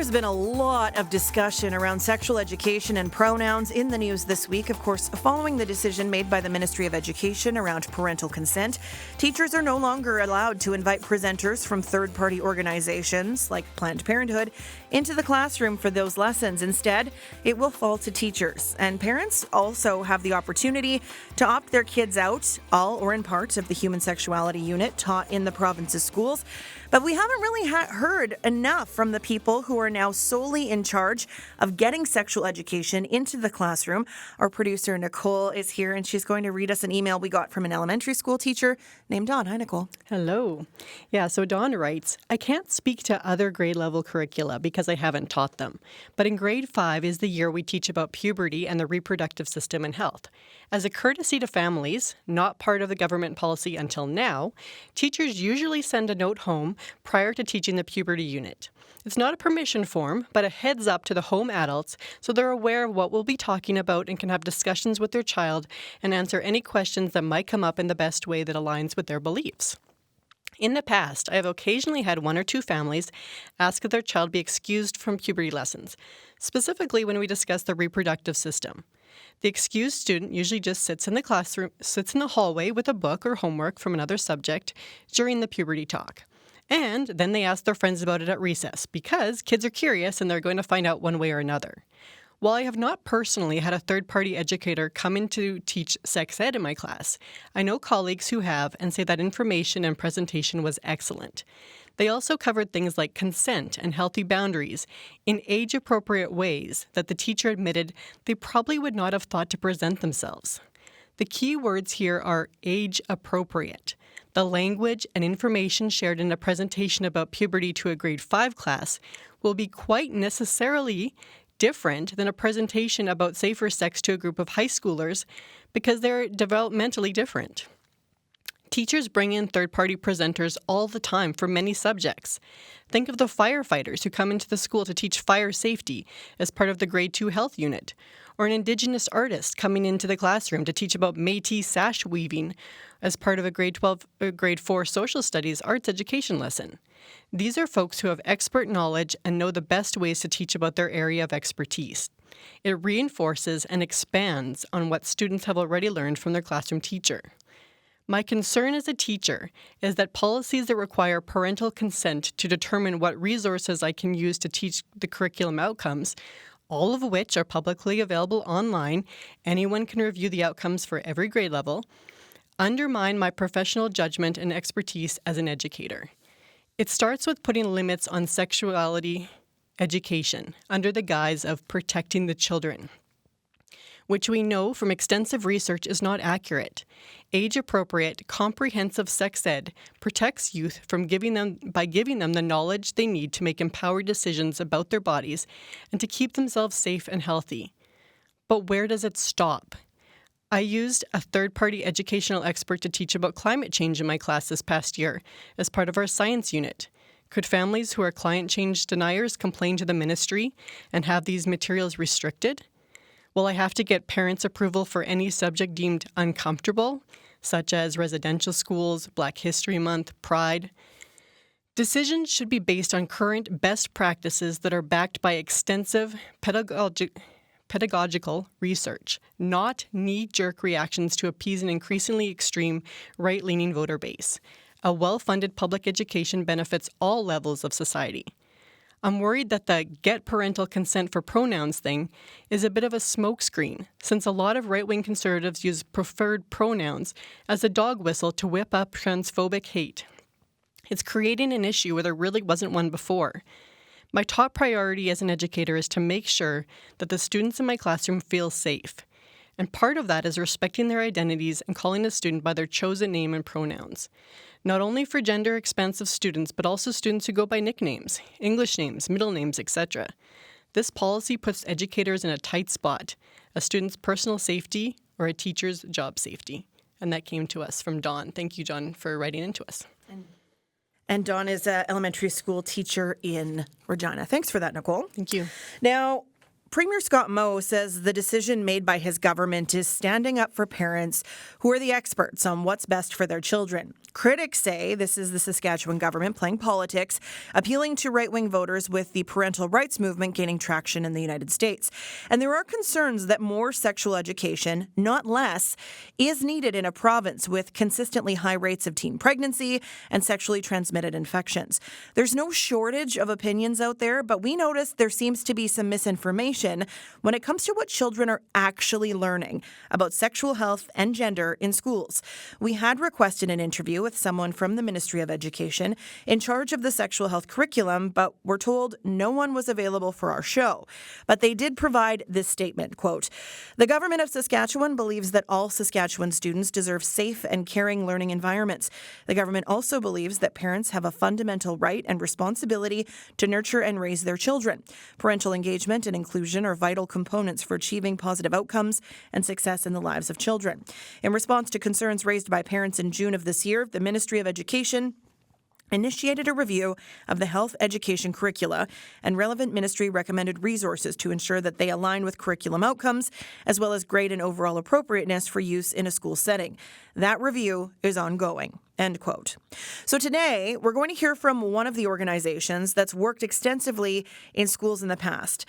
there's been a lot of discussion around sexual education and pronouns in the news this week. Of course, following the decision made by the Ministry of Education around parental consent, teachers are no longer allowed to invite presenters from third-party organizations like Planned Parenthood into the classroom for those lessons. Instead, it will fall to teachers. And parents also have the opportunity to opt their kids out, all or in part, of the Human Sexuality unit taught in the province's schools. But we haven't really heard enough from the people who are now solely in charge of getting sexual education into the classroom. Our producer, Nicole, is here, and she's going to read us an email we got from an elementary school teacher named Dawn. Hi, Nicole. Hello. Yeah, so Dawn writes, I can't speak to other grade level curricula because I haven't taught them. But in grade 5 is the year we teach about puberty and the reproductive system and health. As a courtesy to families, not part of the government policy until now, teachers usually send a note home prior to teaching the puberty unit. It's not a permission form, but a heads up to the home adults so they're aware of what we'll be talking about and can have discussions with their child and answer any questions that might come up in the best way that aligns with their beliefs. In the past, I have occasionally had one or two families ask that their child be excused from puberty lessons, specifically when we discuss the reproductive system. The excused student usually just sits in the hallway with a book or homework from another subject during the puberty talk. And then they ask their friends about it at recess because kids are curious and they're going to find out one way or another. While I have not personally had a third-party educator come in to teach sex ed in my class, I know colleagues who have and say that information and presentation was excellent. They also covered things like consent and healthy boundaries in age-appropriate ways that the teacher admitted they probably would not have thought to present themselves. The key words here are age-appropriate. The language and information shared in a presentation about puberty to a grade 5 class will be quite necessarily different than a presentation about safer sex to a group of high schoolers because they're developmentally different. Teachers bring in third-party presenters all the time for many subjects. Think of the firefighters who come into the school to teach fire safety as part of the grade 2 health unit, or an Indigenous artist coming into the classroom to teach about Métis sash weaving as part of a grade 4 social studies arts education lesson. These are folks who have expert knowledge and know the best ways to teach about their area of expertise. It reinforces and expands on what students have already learned from their classroom teacher. My concern as a teacher is that policies that require parental consent to determine what resources I can use to teach the curriculum outcomes, all of which are publicly available online, anyone can review the outcomes for every grade level, undermine my professional judgment and expertise as an educator. It starts with putting limits on sexuality education under the guise of protecting the children, which we know from extensive research is not accurate. Age-appropriate, comprehensive sex ed protects youth by giving them the knowledge they need to make empowered decisions about their bodies and to keep themselves safe and healthy. But where does it stop? I used a third-party educational expert to teach about climate change in my class this past year as part of our science unit. Could families who are climate change deniers complain to the ministry and have these materials restricted? Will I have to get parents' approval for any subject deemed uncomfortable, such as residential schools, Black History Month, Pride? Decisions should be based on current best practices that are backed by extensive pedagogical research, not knee-jerk reactions to appease an increasingly extreme right-leaning voter base. A well-funded public education benefits all levels of society. I'm worried that the get parental consent for pronouns thing is a bit of a smokescreen, since a lot of right-wing conservatives use preferred pronouns as a dog whistle to whip up transphobic hate. It's creating an issue where there really wasn't one before. My top priority as an educator is to make sure that the students in my classroom feel safe. And part of that is respecting their identities and calling a student by their chosen name and pronouns. Not only for gender-expansive students, but also students who go by nicknames, English names, middle names, etc. This policy puts educators in a tight spot, a student's personal safety or a teacher's job safety. And that came to us from Dawn. Thank you, John, for writing into us. And Dawn is an elementary school teacher in Regina. Thanks for that, Nicole. Thank you. Now, Premier Scott Moe says the decision made by his government is standing up for parents who are the experts on what's best for their children. Critics say this is the Saskatchewan government playing politics, appealing to right-wing voters with the parental rights movement gaining traction in the United States. And there are concerns that more sexual education, not less, is needed in a province with consistently high rates of teen pregnancy and sexually transmitted infections. There's no shortage of opinions out there, but we notice there seems to be some misinformation when it comes to what children are actually learning about sexual health and gender in schools. We had requested an interview with someone from the Ministry of Education in charge of the sexual health curriculum, but we're told no one was available for our show. But they did provide this statement, quote, "The government of Saskatchewan believes that all Saskatchewan students deserve safe and caring learning environments. The government also believes that parents have a fundamental right and responsibility to nurture and raise their children. Parental engagement and inclusion are vital components for achieving positive outcomes and success in the lives of children." In response to concerns raised by parents in June of this year, the Ministry of Education initiated a review of the health education curricula, and relevant ministry recommended resources to ensure that they align with curriculum outcomes, as well as grade and overall appropriateness for use in a school setting. That review is ongoing. End quote. So today, we're going to hear from one of the organizations that's worked extensively in schools in the past.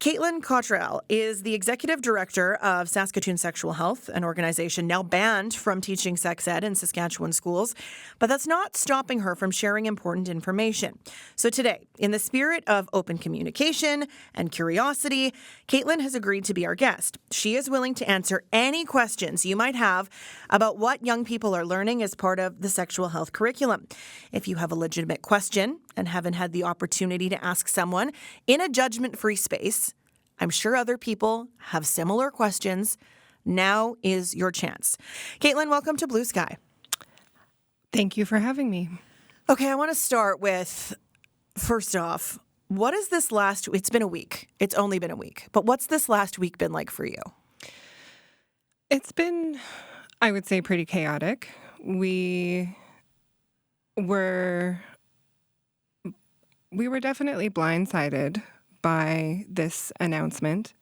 Caitlyn Cottrell is the executive director of Saskatoon Sexual Health, an organization now banned from teaching sex ed in Saskatchewan schools, but that's not stopping her from sharing important information. So today, in the spirit of open communication and curiosity, Caitlyn has agreed to be our guest. She is willing to answer any questions you might have about what young people are learning as part of the sexual health curriculum. If you have a legitimate question and haven't had the opportunity to ask someone in a judgment-free space, I'm sure other people have similar questions. Now is your chance. Caitlyn, welcome to Blue Sky. Thank you for having me. Okay, I want to start with, first off, what is this it's been a week. It's only been a week. But what's this last week been like for you? It's been, I would say, pretty chaotic. We were definitely blindsided by this announcement.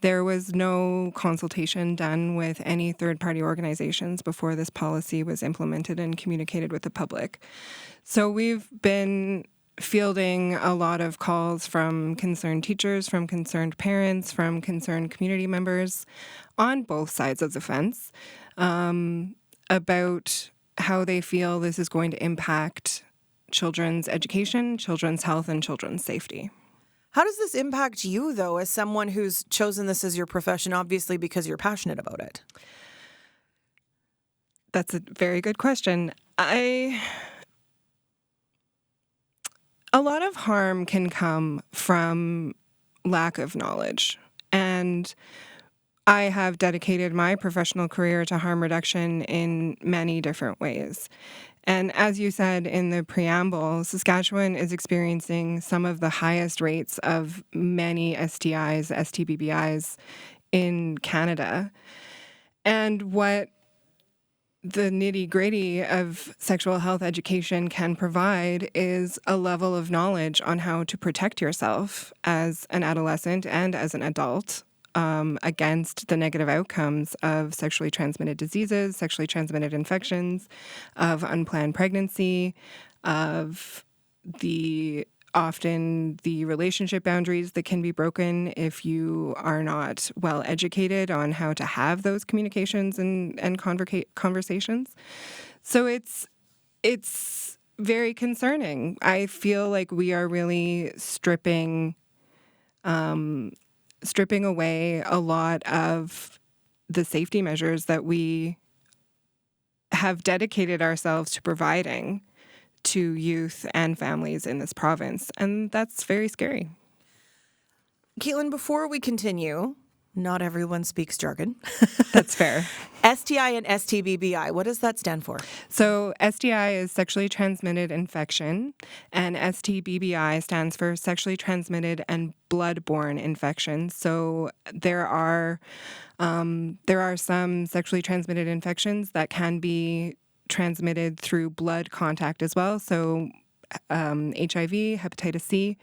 There was no consultation done with any third-party organizations before this policy was implemented and communicated with the public. So we've been fielding a lot of calls from concerned teachers, from concerned parents, from concerned community members on both sides of the fence about how they feel this is going to impact children's education, children's health, and children's safety. How does this impact you, though, as someone who's chosen this as your profession, obviously because you're passionate about it? That's a very good question. A lot of harm can come from lack of knowledge. And I have dedicated my professional career to harm reduction in many different ways. And as you said in the preamble, Saskatchewan is experiencing some of the highest rates of many STIs, STBIs in Canada. And what the nitty-gritty of sexual health education can provide is a level of knowledge on how to protect yourself as an adolescent and as an adult against the negative outcomes of sexually transmitted diseases, sexually transmitted infections, of unplanned pregnancy, of often the relationship boundaries that can be broken if you are not well educated on how to have those communications and conversations. So it's very concerning. I feel like we are really stripping away a lot of the safety measures that we have dedicated ourselves to providing to youth and families in this province. And that's very scary. Caitlyn, before we continue, not everyone speaks jargon. That's fair. STI and STBI, what does that stand for? So STI is sexually transmitted infection, and STBI stands for sexually transmitted and blood-borne infections. So there are some sexually transmitted infections that can be transmitted through blood contact as well. So HIV, hepatitis C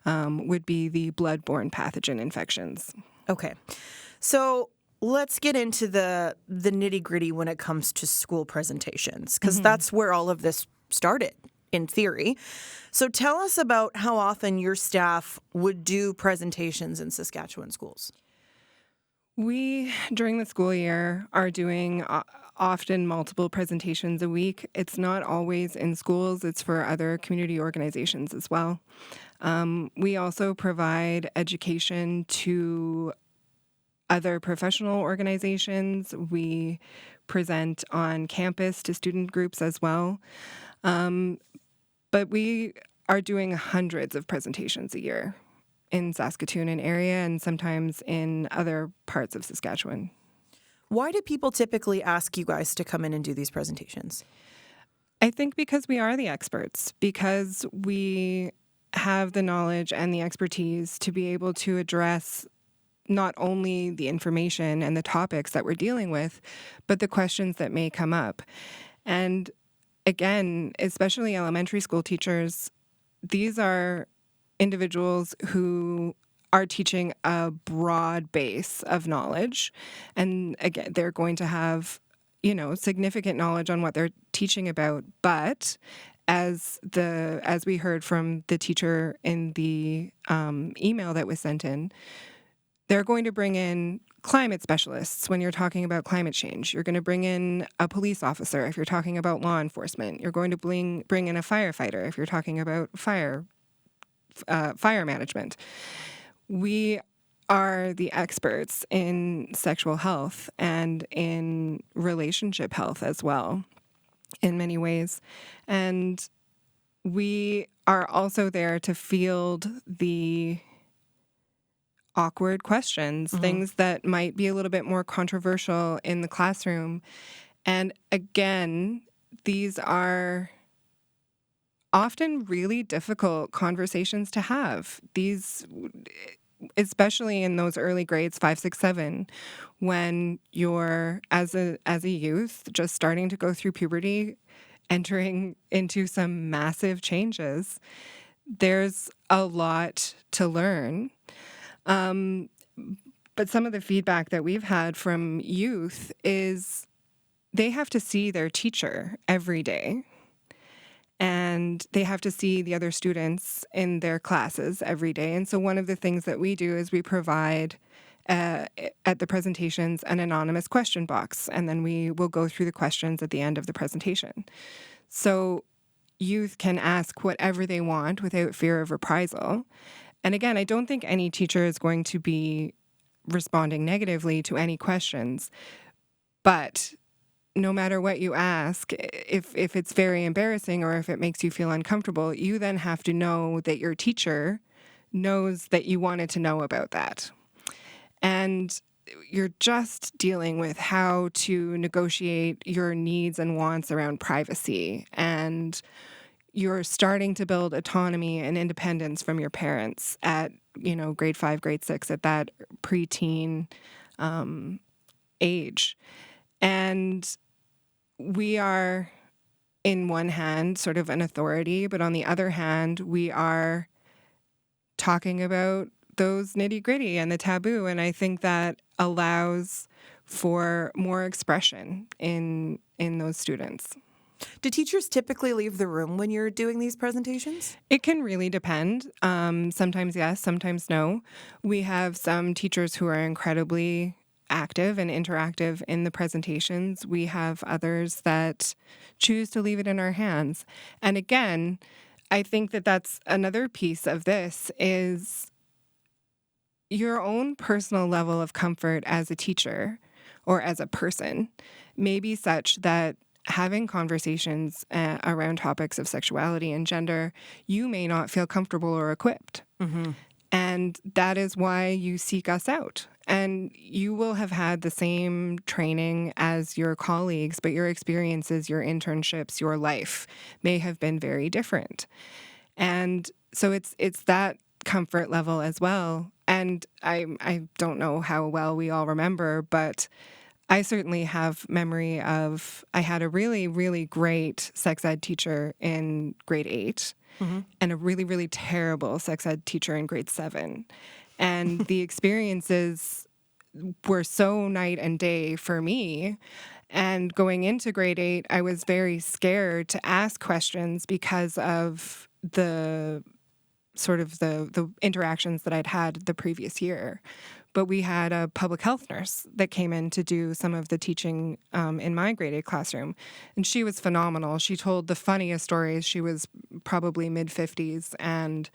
would be the blood-borne pathogen infections. Okay. So let's get into the nitty-gritty when it comes to school presentations, because that's where all of this started, in theory. So tell us about how often your staff would do presentations in Saskatchewan schools. We, during the school year, are doing often multiple presentations a week. It's not always in schools. It's for other community organizations as well. We also provide education to other professional organizations. We present on campus to student groups as well. But we are doing hundreds of presentations a year in Saskatoon and area, and sometimes in other parts of Saskatchewan. Why do people typically ask you guys to come in and do these presentations? I think because we are the experts, because we have the knowledge and the expertise to be able to address not only the information and the topics that we're dealing with, but the questions that may come up. And again, especially elementary school teachers, these are individuals who are teaching a broad base of knowledge. And again, they're going to have, significant knowledge on what they're teaching about. But as we heard from the teacher in the email that was sent in, they're going to bring in climate specialists when you're talking about climate change. You're going to bring in a police officer if you're talking about law enforcement. You're going to bring in a firefighter if you're talking about fire management. We are the experts in sexual health and in relationship health as well, in many ways. And we are also there to field the awkward questions, things that might be a little bit more controversial in the classroom. And again, these are often really difficult conversations to have. These, especially in those early grades, 5, 6, 7, when you're as a youth just starting to go through puberty, entering into some massive changes. There's a lot to learn. But some of the feedback that we've had from youth is they have to see their teacher every day. And they have to see the other students in their classes every day. And so one of the things that we do is we provide at the presentations an anonymous question box, and then we will go through the questions at the end of the presentation. So youth can ask whatever they want without fear of reprisal. And again, I don't think any teacher is going to be responding negatively to any questions, but no matter what you ask, if it's very embarrassing or if it makes you feel uncomfortable, you then have to know that your teacher knows that you wanted to know about that. And you're just dealing with how to negotiate your needs and wants around privacy. And you're starting to build autonomy and independence from your parents at, grade 5, grade 6, at that preteen age. And we are, in one hand, sort of an authority, but on the other hand, we are talking about those nitty-gritty and the taboo, and I think that allows for more expression in those students. Do teachers typically leave the room when you're doing these presentations? It can really depend. Sometimes yes, sometimes no. We have some teachers who are incredibly active and interactive in the presentations. We have others that choose to leave it in our hands. And again, I think that that's another piece of this is your own personal level of comfort as a teacher or as a person may be such that having conversations around topics of sexuality and gender, you may not feel comfortable or equipped. Mm-hmm. And that is why you seek us out. And you will have had the same training as your colleagues, but your experiences, your internships, your life may have been very different. And so it's that comfort level as well. And I don't know how well we all remember, but I certainly have memory of I had a really, really great sex ed teacher in grade 8 and a really, really terrible sex ed teacher in grade 7. And the experiences were so night and day for me. And going into grade 8, I was very scared to ask questions because of the sort of the interactions that I'd had the previous year. But we had a public health nurse that came in to do some of the teaching in my grade 8 classroom. And she was phenomenal. She told the funniest stories. She was probably mid-50s, and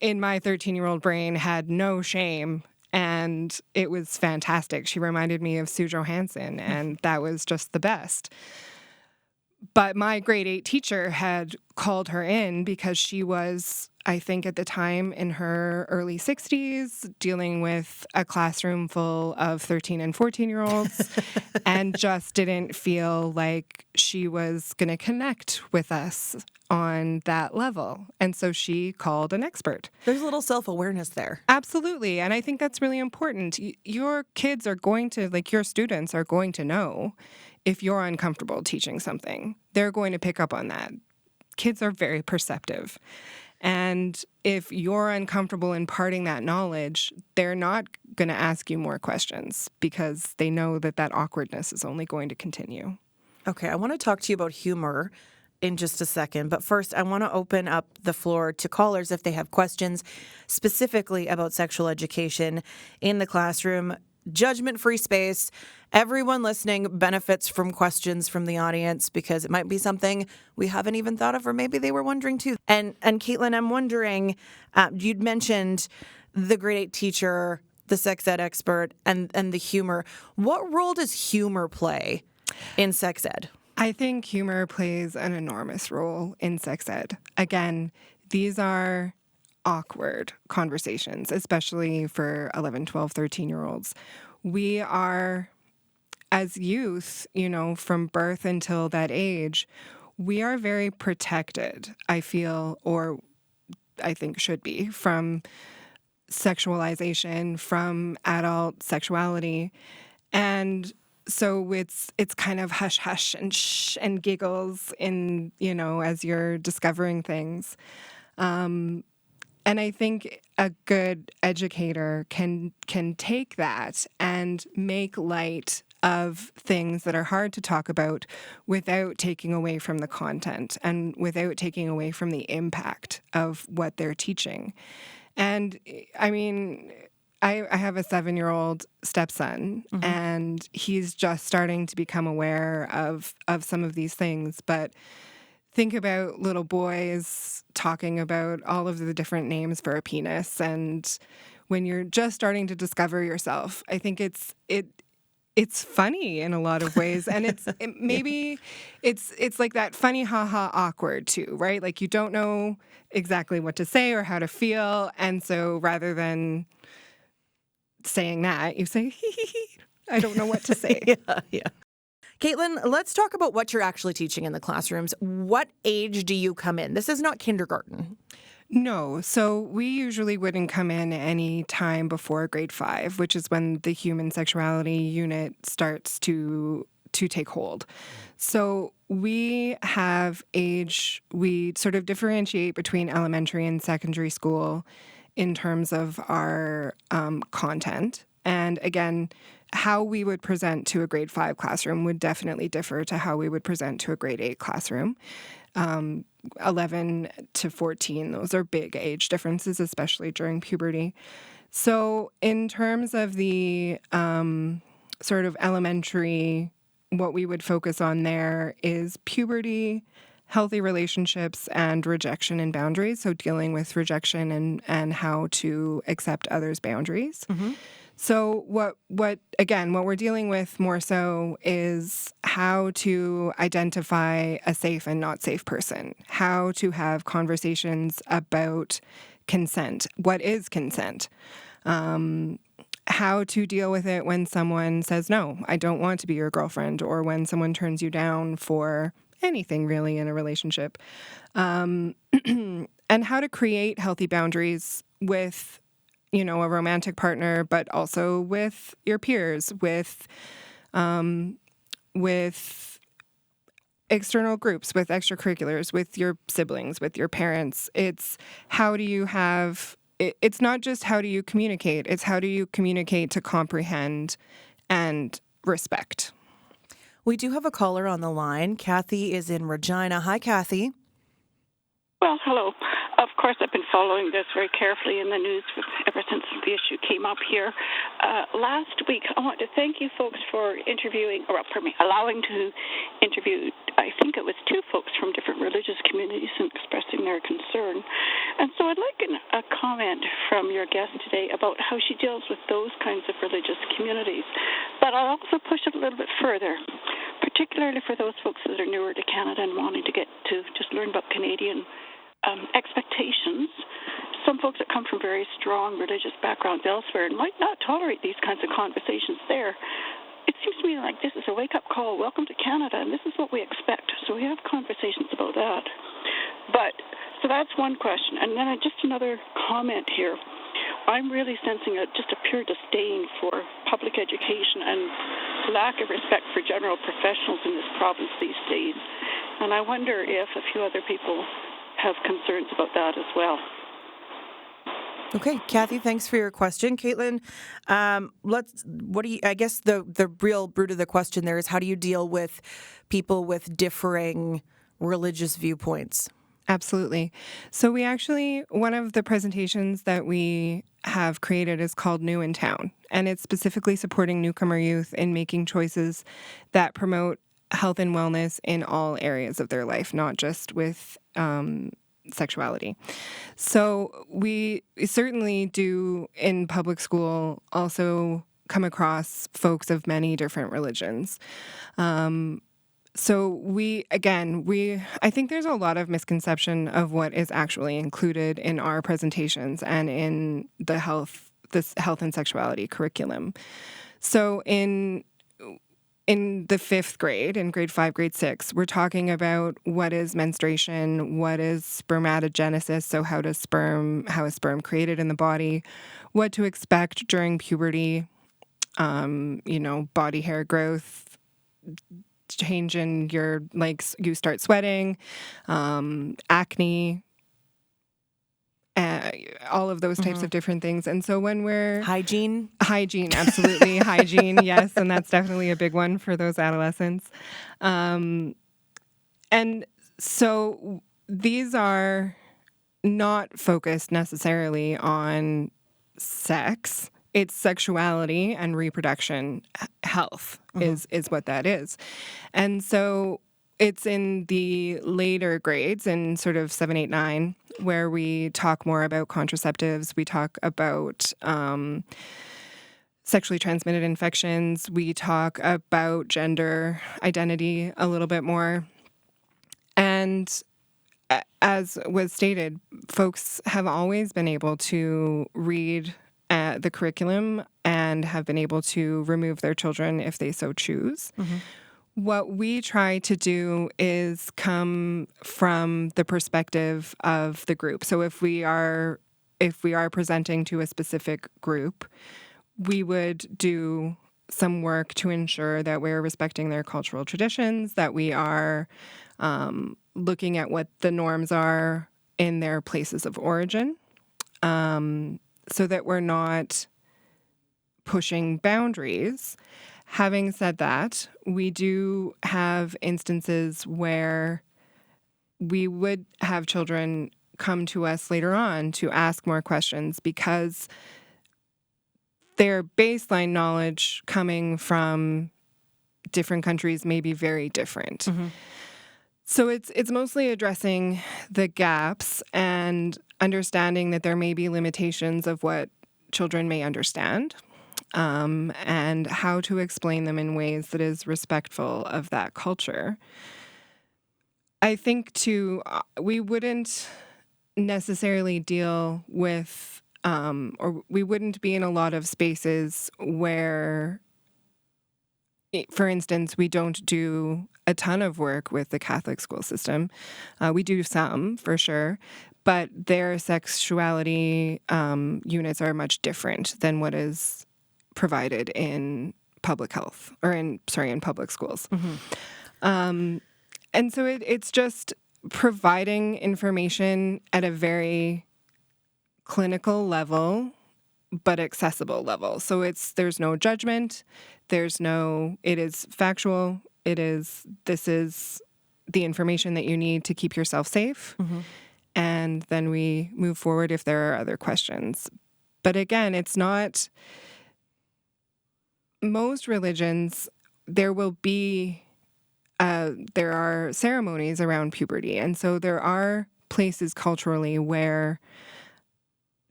in my 13-year-old brain had no shame. And it was fantastic. She reminded me of Sue Johansson, and that was just the best. But my grade 8 teacher had called her in because she was, I think at the time, in her early 60s, dealing with a classroom full of 13 and 14-year-olds and just didn't feel like she was going to connect with us on that level. And so she called an expert. There's a little self-awareness there. Absolutely. And I think that's really important. Your kids are going to, like your students are going to know if you're uncomfortable teaching something. They're going to pick up on that. Kids are very perceptive. And if you're uncomfortable imparting that knowledge, they're not going to ask you more questions because they know that that awkwardness is only going to continue. Okay, I want to talk to you about humor in just a second. But first, I want to open up the floor to callers if they have questions specifically about sexual education in the classroom. Judgment-free space. Everyone listening benefits from questions from the audience because it might be something we haven't even thought of, or maybe they were wondering too. And Caitlyn, I'm wondering, you'd mentioned the grade 8 teacher, the sex ed expert, and the humor. What role does humor play in sex ed? I think humor plays an enormous role in sex ed. Again, these are awkward conversations, especially for 11, 12, 13-year-olds. We are, as youth, from birth until that age, we are very protected, I feel, or I think should be, from sexualization, from adult sexuality. And so it's kind of hush hush and shh and giggles in, as you're discovering things. And I think a good educator can take that and make light of things that are hard to talk about without taking away from the content and without taking away from the impact of what they're teaching. And I mean, I have a 7-year-old stepson, and he's just starting to become aware of some of these things. But think about little boys talking about all of the different names for a penis, and when you're just starting to discover yourself, I think it's funny in a lot of ways, and it's like that funny, haha, awkward too, right? Like you don't know exactly what to say or how to feel, and so rather than saying that, you say, I don't know what to say. Yeah. Caitlyn, let's talk about what you're actually teaching in the classrooms. What age do you come in? This is not kindergarten. No. So we usually wouldn't come in any time before grade 5, which is when the Human Sexuality unit starts to take hold. So we have age, we sort of differentiate between elementary and secondary school in terms of our content. And again, how we would present to a grade 5 classroom would definitely differ to how we would present to a grade 8 classroom. 11 to 14, those are big age differences, especially during puberty. So in terms of the sort of elementary, what we would focus on there is puberty, healthy relationships, and rejection and boundaries. So dealing with rejection and how to accept others' boundaries. Mm-hmm. So what we're dealing with more so is how to identify a safe and not safe person, how to have conversations about consent. What is consent? How to deal with it when someone says, no, I don't want to be your girlfriend, or when someone turns you down for anything really in a relationship. And how to create healthy boundaries with a romantic partner, but also with your peers, with external groups, with extracurriculars, with your siblings, with your parents. It's how do you have it's not just how do you communicate, it's how do you communicate to comprehend and respect. We do have a caller on the line. Kathy is in Regina. Hi, Kathy. Well, hello. Of course, I've been following this very carefully in the news ever since the issue came up here. Last week, I want to thank you folks for allowing to interview, I think it was 2 folks from different religious communities and expressing their concern. And so I'd like a comment from your guest today about how she deals with those kinds of religious communities. But I'll also push it a little bit further, particularly for those folks that are newer to Canada and wanting to get to just learn about Canadian expectations. Some folks that come from very strong religious backgrounds elsewhere and might not tolerate these kinds of conversations there. It seems to me like this is a wake-up call. Welcome to Canada, and this is what we expect. So we have conversations about that. So that's one question. And then just another comment here. I'm really sensing just a pure disdain for public education and lack of respect for general professionals in this province these days. And I wonder if a few other people have concerns about that as well. Okay, Kathy, thanks for your question. Caitlyn, I guess the real root of the question there is, how do you deal with people with differing religious viewpoints? Absolutely. So one of the presentations that we have created is called New in Town, and it's specifically supporting newcomer youth in making choices that promote health and wellness in all areas of their life, not just with sexuality. So we certainly do in public school also come across folks of many different religions. So I think there's a lot of misconception of what is actually included in our presentations and in this health and sexuality curriculum. So in the 5th grade, in grade 5, grade 6, we're talking about what is menstruation, what is spermatogenesis, so how is sperm created in the body, what to expect during puberty, body hair growth, change in your, you start sweating, acne, all of those types of different things. And so when we're... Hygiene, absolutely. Hygiene, yes. And that's definitely a big one for those adolescents. And so these are not focused necessarily on sex. It's sexuality and reproduction health is what that is. And so it's in the later grades, in sort of 7, 8, 9, where we talk more about contraceptives. We talk about sexually transmitted infections. We talk about gender identity a little bit more. And as was stated, folks have always been able to read the curriculum and have been able to remove their children if they so choose. What we try to do is come from the perspective of the group. So if we are presenting to a specific group, we would do some work to ensure that we're respecting their cultural traditions, that we are looking at what the norms are in their places of origin, so that we're not pushing boundaries. Having said that, we do have instances where we would have children come to us later on to ask more questions because their baseline knowledge coming from different countries may be very different. So it's mostly addressing the gaps and understanding that there may be limitations of what children may understand. And how to explain them in ways that is respectful of that culture. I think, too, we wouldn't necessarily deal with, or we wouldn't be in a lot of spaces where, for instance, we don't do a ton of work with the Catholic school system. We do some, for sure, but their sexuality units are much different than what is provided in public health or in public schools. And so it's just providing information at a very clinical level, but accessible level. So there's no judgment, it is factual, this is the information that you need to keep yourself safe. Mm-hmm. And then we move forward if there are other questions. But again, it's not, most religions, there are ceremonies around puberty. And so there are places culturally where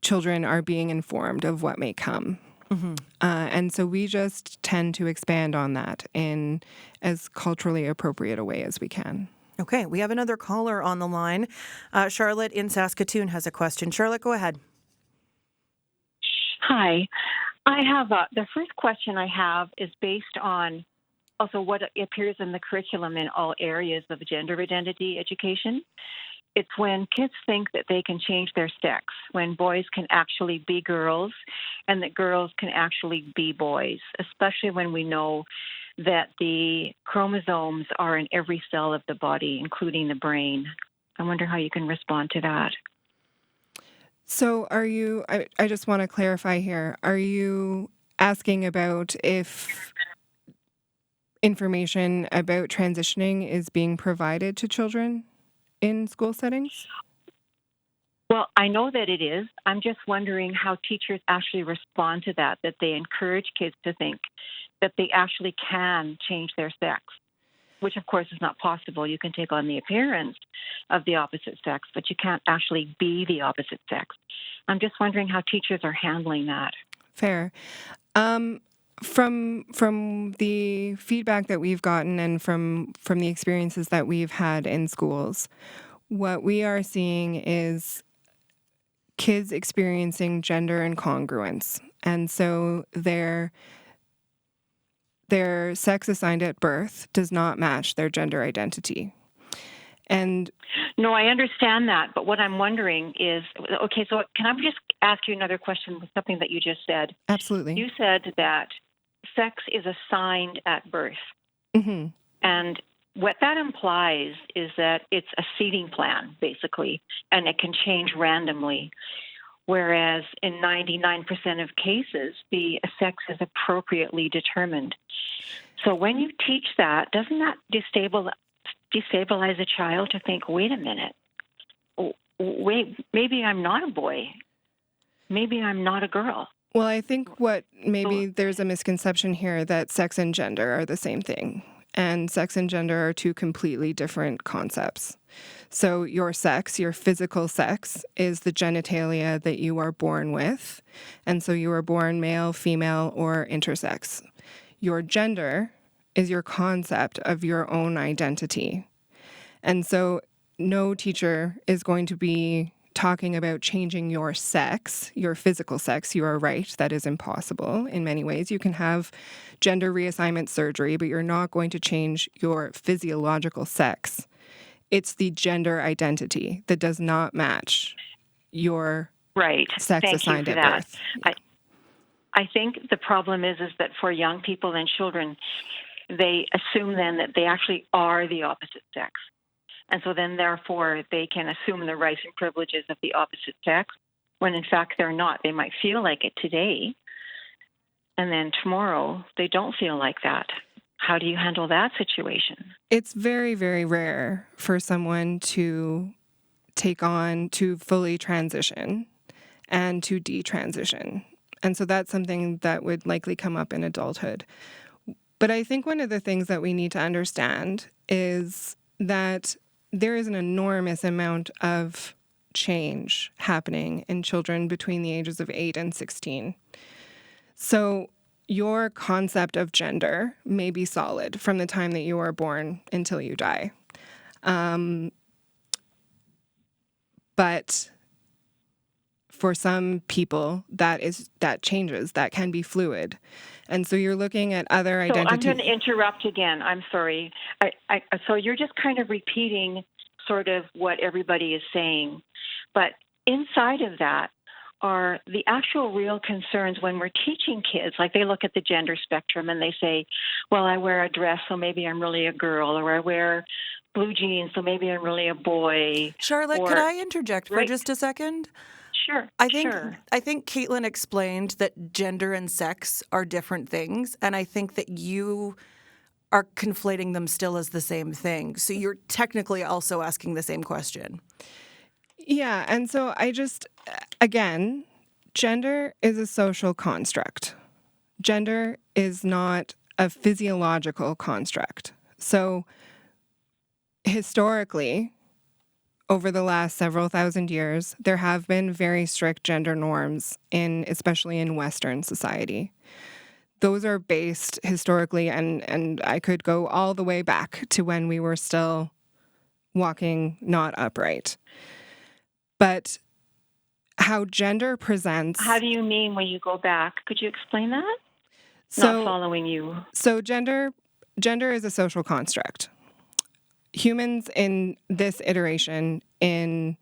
children are being informed of what may come. Mm-hmm. And so we just tend to expand on that in as culturally appropriate a way as we can. Okay, we have another caller on the line. Charlotte in Saskatoon has a question. Charlotte, go ahead. Hi. I have the first question I have is based on also what appears in the curriculum in all areas of gender identity education. It's when kids think that they can change their sex, when boys can actually be girls and that girls can actually be boys, especially when we know that the chromosomes are in every cell of the body, including the brain. I wonder how you can respond to that. So I just want to clarify here, are you asking about if information about transitioning is being provided to children in school settings? Well, I know that it is. I'm just wondering how teachers actually respond to that they encourage kids to think that they actually can change their sex, which of course is not possible. You can take on the appearance of the opposite sex, but you can't actually be the opposite sex. I'm just wondering how teachers are handling that. Fair. From the feedback that we've gotten and from the experiences that we've had in schools, what we are seeing is kids experiencing gender incongruence. And so their sex assigned at birth does not match their gender identity. And no, I understand that. But what I'm wondering is, okay, so can I just ask you another question with something that you just said? Absolutely. You said that sex is assigned at birth. Mm-hmm. And what that implies is that it's a seating plan, basically, and it can change randomly. Whereas in 99% of cases, the sex is appropriately determined. So when you teach that, doesn't that destabilize a child to think, wait a minute, maybe I'm not a boy. Maybe I'm not a girl. Well, I think there's a misconception here that sex and gender are the same thing. And sex and gender are two completely different concepts. So your sex, your physical sex, is the genitalia that you are born with. And so you are born male, female, or intersex. Your gender is your concept of your own identity. And so no teacher is going to be talking about changing your sex, your physical sex. You are right, that is impossible in many ways. You can have gender reassignment surgery, but you're not going to change your physiological sex. It's the gender identity that does not match your sex assigned at birth. I think the problem is that for young people and children, they assume then that they actually are the opposite sex. And so then, therefore, they can assume the rights and privileges of the opposite sex, when in fact they're not. They might feel like it today, and then tomorrow they don't feel like that. How do you handle that situation? It's very, very rare for someone to fully transition and to detransition. And so that's something that would likely come up in adulthood. But I think one of the things that we need to understand is that there is an enormous amount of change happening in children between the ages of 8 and 16. So your concept of gender may be solid from the time that you are born until you die. But for some people, that changes. That can be fluid. And so you're looking at other identities. So I'm going to interrupt again. I'm sorry. So you're just kind of repeating sort of what everybody is saying. But inside of that are the actual real concerns when we're teaching kids. Like they look at the gender spectrum and they say, well, I wear a dress, so maybe I'm really a girl, or I wear blue jeans, so maybe I'm really a boy. Charlotte, could I interject for just a second? Sure. I think Sure. I think Caitlyn explained that gender and sex are different things, and I think that you are conflating them still as the same thing. So you're technically also asking the same question. Yeah, and so again, gender is a social construct. Gender is not a physiological construct. So historically, over the last several thousand years, there have been very strict gender norms especially in Western society. Those are based historically, and I could go all the way back to when we were still walking not upright. But how gender presents... How do you mean when you go back? Could you explain that? Not following you. So gender is a social construct. Humans in this iteration in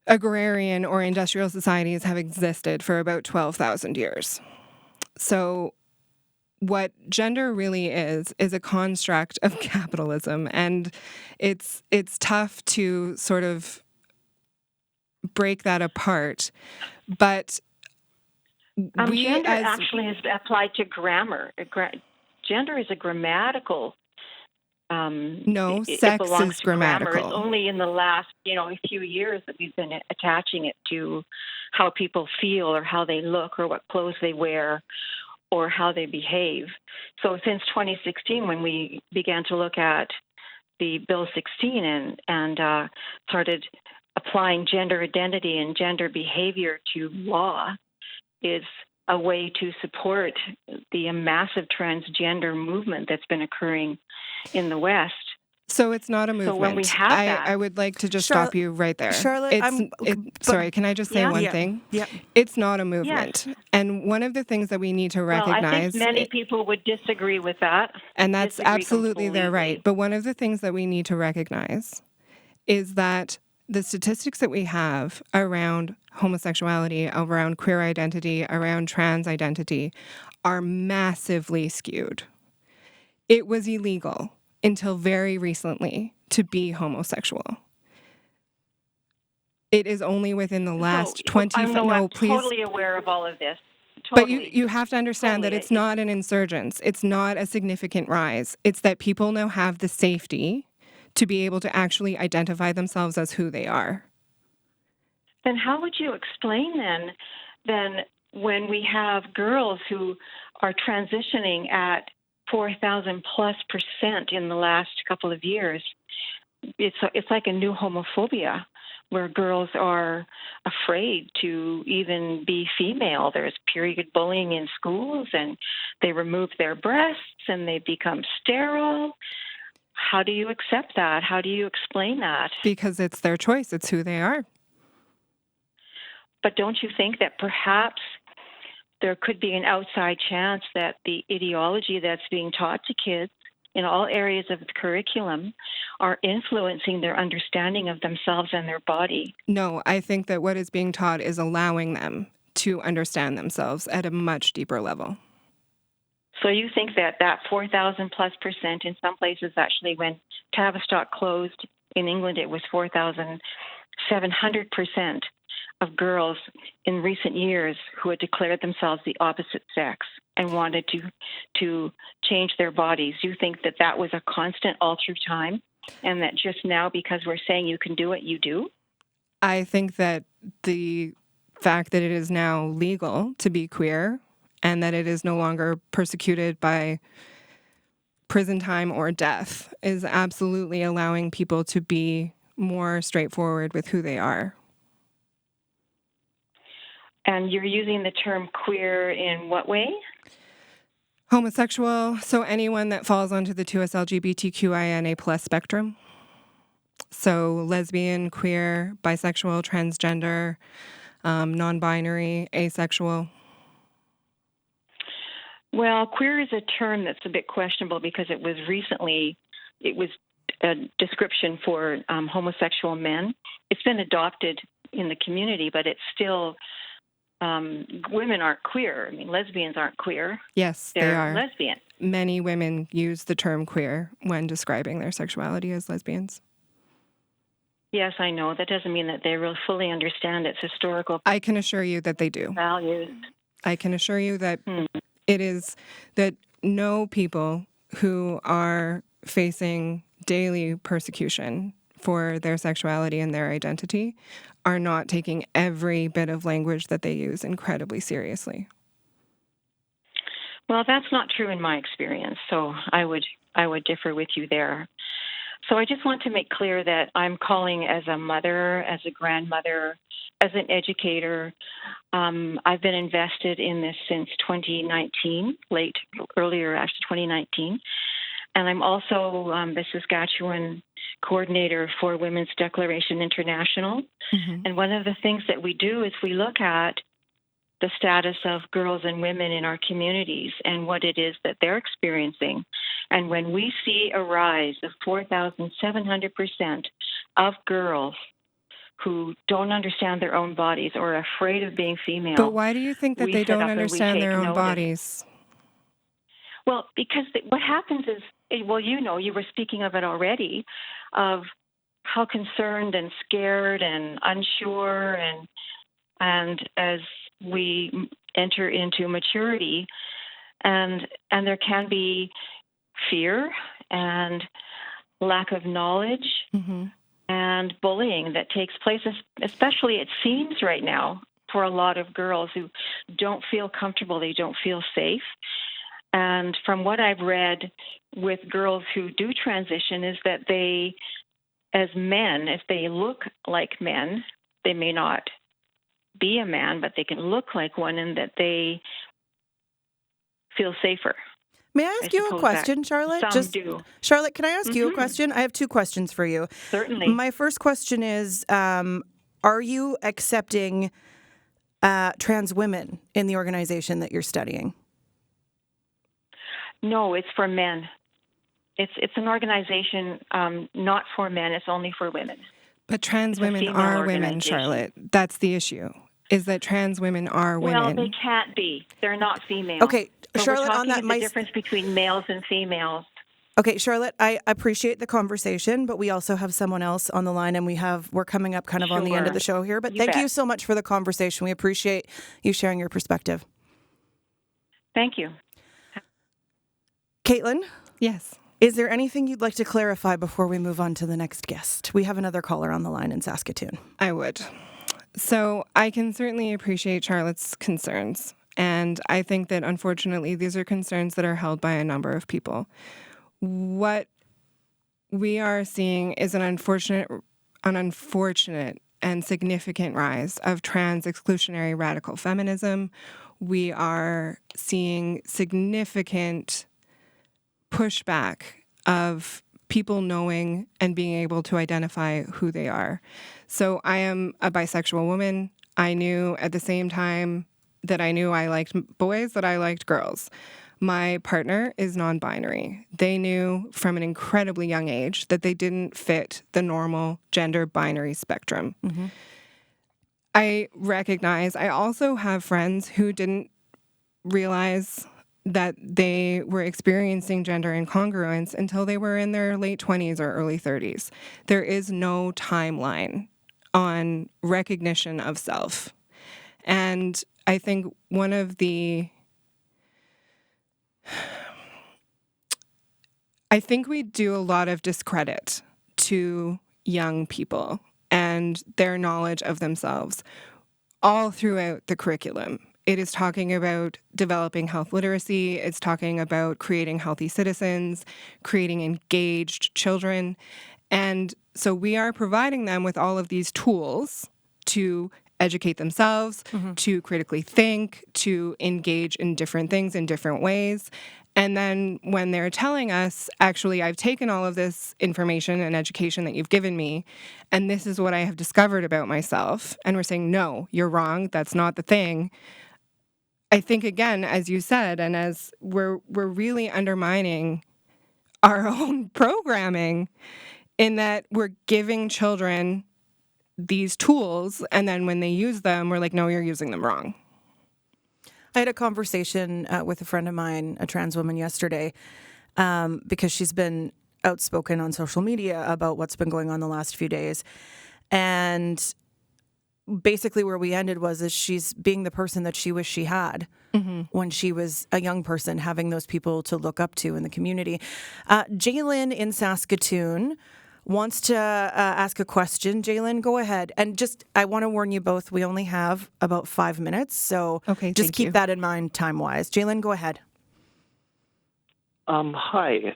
agrarian or industrial societies have existed for about 12,000 years. So what gender really is a construct of capitalism, and it's tough to sort of break that apart. But gender actually is applied to grammar. Gender is a grammatical. No, sex is grammatical. Grammar. It's only in the last, a few years that we've been attaching it to how people feel or how they look or what clothes they wear or how they behave. So since 2016, when we began to look at the Bill 16 and started applying gender identity and gender behavior to law, is a way to support the massive transgender movement that's been occurring in the West. So it's not a movement. So when we have that, I would like to just stop you right there. Charlotte, sorry, can I just say one thing? Yeah. It's not a movement. Yes. And one of the things that we need to recognize... Well, I think many people would disagree with that. And that's absolutely their right. But one of the things that we need to recognize is that the statistics that we have around homosexuality, around queer identity, around trans identity are massively skewed. It was illegal until very recently to be homosexual. It is only within the last 25... I'm totally aware of all of this. Totally. But you have to understand that it's not an insurgence. It's not a significant rise. It's that people now have the safety to be able to actually identify themselves as who they are. Then how would you explain then when we have girls who are transitioning at 4,000+% in the last couple of years? It's like a new homophobia where girls are afraid to even be female. There's period bullying in schools, and they remove their breasts and they become sterile. How do you accept that? How do you explain that? Because it's their choice. It's who they are. But don't you think that perhaps there could be an outside chance that the ideology that's being taught to kids in all areas of the curriculum are influencing their understanding of themselves and their body? No, I think that what is being taught is allowing them to understand themselves at a much deeper level. So you think that 4,000+% in some places, actually, when Tavistock closed in England, it was 4,700% of girls in recent years who had declared themselves the opposite sex and wanted to change their bodies. You think that was a constant all through time, and that just now, because we're saying you can do it, you do? I think that the fact that it is now legal to be queer and that it is no longer persecuted by prison time or death is absolutely allowing people to be more straightforward with who they are. And you're using the term queer in what way? Homosexual, so anyone that falls onto the 2S LGBTQINA+ spectrum. So lesbian, queer, bisexual, transgender, non-binary, asexual. Well, queer is a term that's a bit questionable because it was a description for homosexual men. It's been adopted in the community, but it's still, women aren't queer. I mean, lesbians aren't queer. Yes, they are. Lesbian. Many women use the term queer when describing their sexuality as lesbians. Yes, I know. That doesn't mean that they really fully understand its historical I can assure you that they do. values. I can assure you that it is that no people who are facing daily persecution for their sexuality and their identity are not taking every bit of language that they use incredibly seriously. Well, that's not true in my experience, so I would differ with you there. So I just want to make clear that I'm calling as a mother, as a grandmother, as an educator. I've been invested in this since 2019, earlier actually 2019. And I'm also the Saskatchewan coordinator for Women's Declaration International. Mm-hmm. And one of the things that we do is we look at the status of girls and women in our communities and what it is that they're experiencing. And when we see a rise of 4,700% of girls who don't understand their own bodies or are afraid of being female. But why do you think that they don't understand their own bodies? Well, because what happens is, well, you were speaking of it already, of how concerned and scared and unsure and as we enter into maturity, and there can be fear and lack of knowledge and bullying that takes place, especially it seems right now for a lot of girls who don't feel comfortable, they don't feel safe. And from what I've read with girls who do transition is that they, as men, if they look like men, they may not be a man, but they can look like one, and that they feel safer. May I ask you a question, Charlotte? Some do. Charlotte, can I ask you a question? I have two questions for you. Certainly. My first question is, are you accepting trans women in the organization that you're studying? No, it's for men. It's an organization not for men. It's only for women. But trans women are women, Charlotte. That's the issue, is that trans women are women. Well, they can't be. They're not female. Okay, so Charlotte, we're on that, the difference between males and females. Okay, Charlotte, I appreciate the conversation, but we also have someone else on the line, and we're coming up kind of on the end of the show here. But thank you so much for the conversation. We appreciate you sharing your perspective. Thank you. Caitlyn? Yes. Is there anything you'd like to clarify before we move on to the next guest? We have another caller on the line in Saskatoon. I would. So I can certainly appreciate Charlotte's concerns. And I think that, unfortunately, these are concerns that are held by a number of people. What we are seeing is an unfortunate and significant rise of trans exclusionary radical feminism. We are seeing significant pushback of people knowing and being able to identify who they are. So I am a bisexual woman. I knew at the same time that I knew I liked boys that I liked girls. My partner is non-binary. They knew from an incredibly young age that they didn't fit the normal gender binary spectrum. Mm-hmm. I also have friends who didn't realize that they were experiencing gender incongruence until they were in their late 20s or early 30s. There is no timeline on recognition of self. And I think we do a lot of discredit to young people and their knowledge of themselves all throughout the curriculum. It is talking about developing health literacy. It's talking about creating healthy citizens, creating engaged children. And so we are providing them with all of these tools to educate themselves, to critically think, to engage in different things in different ways. And then when they're telling us, actually, I've taken all of this information and education that you've given me, and this is what I have discovered about myself, and we're saying, no, you're wrong, that's not the thing. I think, again, as you said, and as we're really undermining our own programming in that we're giving children these tools, and then when they use them, we're like, no, you're using them wrong. I had a conversation with a friend of mine, a trans woman, yesterday, because she's been outspoken on social media about what's been going on the last few days. And basically where we ended is she's being the person that she wished she had when she was a young person, having those people to look up to in the community. Jalen in Saskatoon wants to ask a question. Jalen, go ahead. And I want to warn you both, we only have about 5 minutes, so just keep that in mind time-wise. Jalen, go ahead. Hi.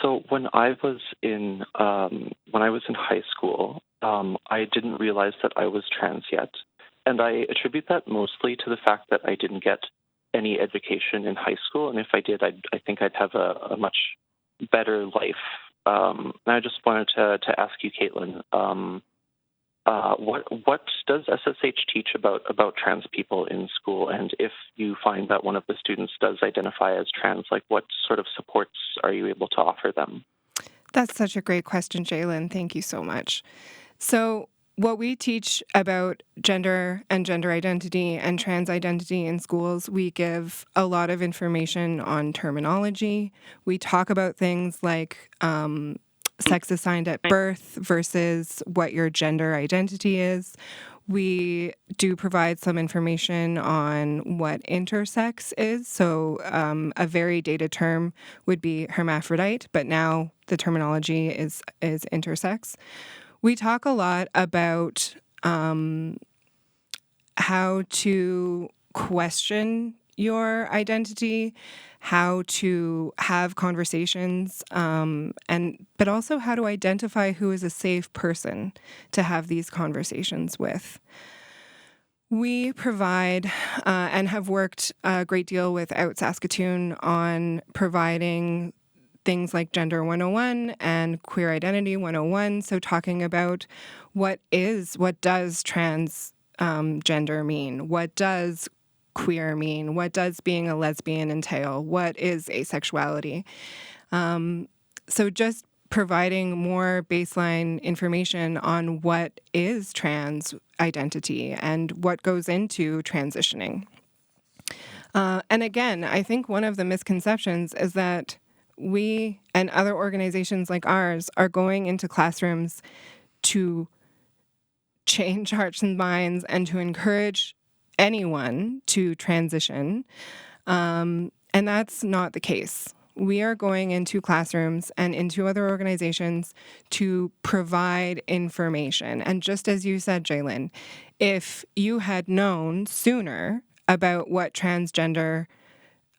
So when I was in high school, I didn't realize that I was trans yet, and I attribute that mostly to the fact that I didn't get any education in high school, and if I did, I think I'd have a much better life. And I just wanted to ask you, Caitlyn, what does SSH teach about trans people in school? And if you find that one of the students does identify as trans, what sort of supports are you able to offer them? That's such a great question, Jalen. Thank you so much. So what we teach about gender and gender identity and trans identity in schools, we give a lot of information on terminology. We talk about things like sex assigned at birth versus what your gender identity is. We do provide some information on what intersex is. So a very dated term would be hermaphrodite, but now the terminology is intersex. We talk a lot about how to question your identity, how to have conversations, but also how to identify who is a safe person to have these conversations with. We provide and have worked a great deal with Out Saskatoon on providing things like Gender 101 and Queer Identity 101. So talking about what does trans gender mean? What does queer mean? What does being a lesbian entail? What is asexuality? So just providing more baseline information on what is trans identity and what goes into transitioning. And again, I think one of the misconceptions is that we and other organizations like ours are going into classrooms to change hearts and minds and to encourage anyone to transition. And that's not the case. We are going into classrooms and into other organizations to provide information. And just as you said, Jalen, if you had known sooner about what transgender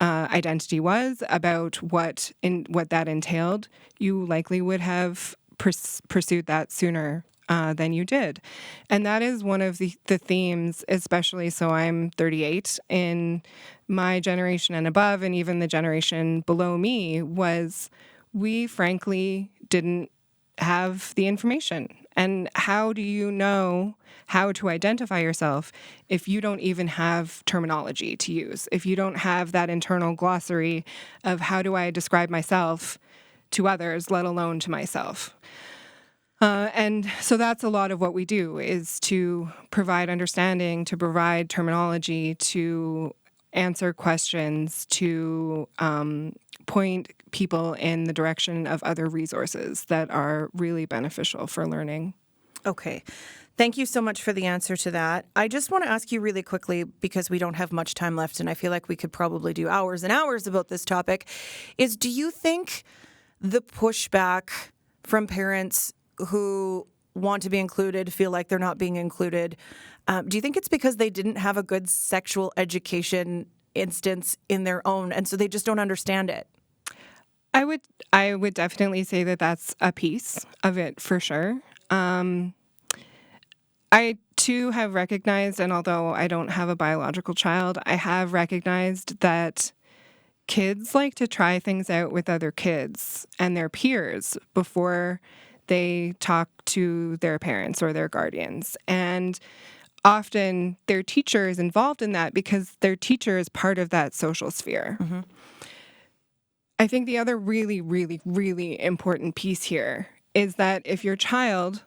identity was, about what that entailed, you likely would have pursued that sooner than you did. And that is one of the themes, especially, so I'm 38, in my generation and above, and even the generation below me, was we frankly didn't have the information. And how do you know how to identify yourself if you don't even have terminology to use, if you don't have that internal glossary of how do I describe myself to others, let alone to myself? And so that's a lot of what we do, is to provide understanding, to provide terminology, to answer questions, to point people in the direction of other resources that are really beneficial for learning. Okay. Thank you so much for the answer to that. I just want to ask you really quickly, because we don't have much time left, and I feel like we could probably do hours and hours about this topic, is do you think the pushback from parents who want to be included feel like they're not being included, do you think it's because they didn't have a good sexual education instance in their own, and so they just don't understand it? I would definitely say that that's a piece of it for sure. I too have recognized, and although I don't have a biological child, I have recognized that kids like to try things out with other kids and their peers before they talk to their parents or their guardians. And often their teacher is involved in that because their teacher is part of that social sphere. Mm-hmm. I think the other really, really, really important piece here is that if your child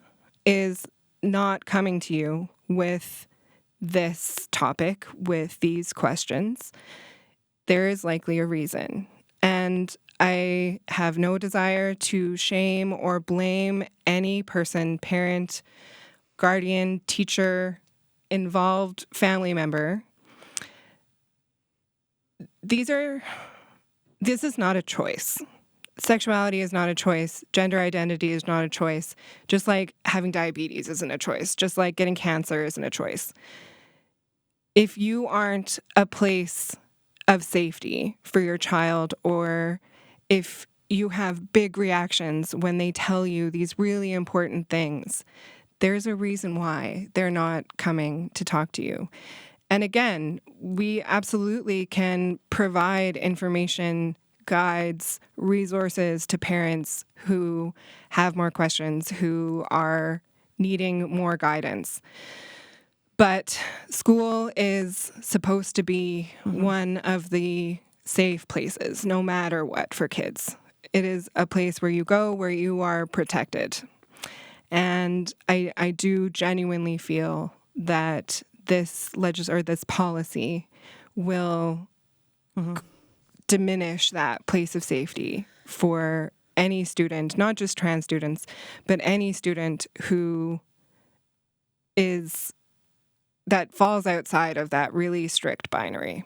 is not coming to you with this topic, with these questions, there is likely a reason. And And I have no desire to shame or blame any person, parent, guardian, teacher, involved family member. This is not a choice. Sexuality is not a choice. Gender identity is not a choice. Just like having diabetes isn't a choice. Just like getting cancer isn't a choice. If you aren't a place of safety for your child, or if you have big reactions when they tell you these really important things, there's a reason why they're not coming to talk to you. And again, we absolutely can provide information, guides, resources to parents who have more questions, who are needing more guidance. But school is supposed to be one of the safe places, no matter what, for kids. It is a place where you go, where you are protected. And I do genuinely feel that this this policy will diminish that place of safety for any student, not just trans students, but any student who that falls outside of that really strict binary.